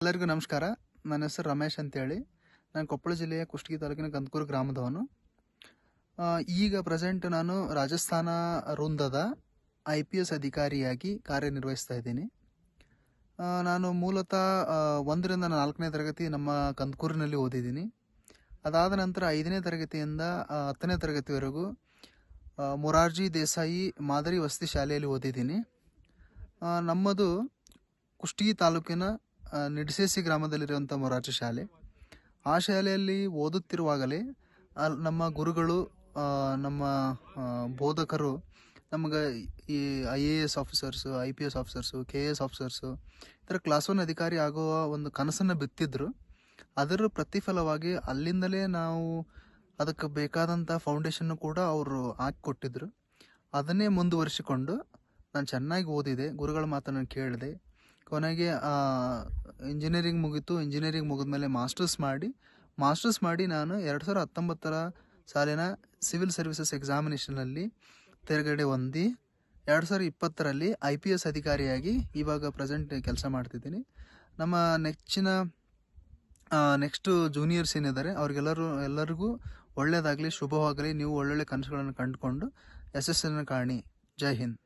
ಎಲ್ಲರಿಗೂ ನಮಸ್ಕಾರ. ನನ್ನ ಹೆಸರು ರಮೇಶ್ ಅಂತೇಳಿ. ನಾನು ಕೊಪ್ಪಳ ಜಿಲ್ಲೆಯ ಕುಷ್ಟಗಿ ತಾಲೂಕಿನ ಕಂದಕೂರು ಗ್ರಾಮದವನು. ಈಗ ಪ್ರೆಸೆಂಟ್ ನಾನು ರಾಜಸ್ಥಾನ ವೃಂದದ IPS ಅಧಿಕಾರಿಯಾಗಿ ಕಾರ್ಯನಿರ್ವಹಿಸ್ತಾ ಇದ್ದೀನಿ. ನಾನು ಮೂಲತಃ 1ರಿಂದ 4ನೇ ತರಗತಿ ನಮ್ಮ ಕಂದಕೂರಿನಲ್ಲಿ ಓದಿದ್ದೀನಿ. ಅದಾದ ನಂತರ 5ನೇ ತರಗತಿಯಿಂದ 10ನೇ ತರಗತಿವರೆಗೂ ಮೊರಾರ್ಜಿ ದೇಸಾಯಿ ಮಾದರಿ ವಸತಿ ಶಾಲೆಯಲ್ಲಿ ಓದಿದ್ದೀನಿ. ನಮ್ಮದು ಕುಷ್ಟಗಿ ತಾಲೂಕಿನ ನಿಡಸೇಸಿ ಗ್ರಾಮದಲ್ಲಿರುವಂಥ ಮೊರಾರ್ಜಿ ಶಾಲೆ. ಆ ಶಾಲೆಯಲ್ಲಿ ಓದುತ್ತಿರುವಾಗಲೇ ನಮ್ಮ ಗುರುಗಳು, ನಮ್ಮ ಬೋಧಕರು ನಮಗೆ ಈ IAS officers, IPS officers, KS officers ಈ ಥರ ಕ್ಲಾಸ್ 1 ಅಧಿಕಾರಿ ಆಗುವ ಒಂದು ಕನಸನ್ನು ಬಿತ್ತಿದ್ರು. ಅದರ ಪ್ರತಿಫಲವಾಗಿ ಅಲ್ಲಿಂದಲೇ ನಾವು ಅದಕ್ಕೆ ಬೇಕಾದಂಥ ಫೌಂಡೇಶನ್ನು ಕೂಡ ಅವರು ಹಾಕಿಕೊಟ್ಟಿದ್ರು. ಅದನ್ನೇ ಮುಂದುವರಿಸಿಕೊಂಡು ನಾನು ಚೆನ್ನಾಗಿ ಓದಿದೆ, ಗುರುಗಳ ಮಾತನ್ನು ಕೇಳಿದೆ. ಕೊನೆಗೆ ಇಂಜಿನಿಯರಿಂಗ್ ಮುಗೀತು. ಇಂಜಿನಿಯರಿಂಗ್ ಮುಗಿದ್ಮೇಲೆ ಮಾಸ್ಟರ್ಸ್ ಮಾಡಿ ನಾನು 2019 ಸಾಲಿನ ಸಿವಿಲ್ ಸರ್ವಿಸಸ್ ಎಕ್ಸಾಮಿನೇಷನಲ್ಲಿ ತೆರಗಡೆ ಹೊಂದಿ 2020ರಲ್ಲಿ IPS ಅಧಿಕಾರಿಯಾಗಿ ಇವಾಗ ಪ್ರೆಸೆಂಟ್ ಕೆಲಸ ಮಾಡ್ತಿದ್ದೀನಿ. ನಮ್ಮ ನೆಕ್ಸ್ಟ್ ಜೂನಿಯರ್ಸ್ ಏನಿದ್ದಾರೆ ಅವ್ರಿಗೆಲ್ಲರಿಗೂ ಒಳ್ಳೆಯದಾಗಲಿ, ಶುಭವಾಗಲಿ. ನೀವು ಒಳ್ಳೊಳ್ಳೆ ಕನಸುಗಳನ್ನು ಕಂಡುಕೊಂಡು ಯಶಸ್ಸನ್ನು ಕಾಣಿ. ಜೈ ಹಿಂದ್.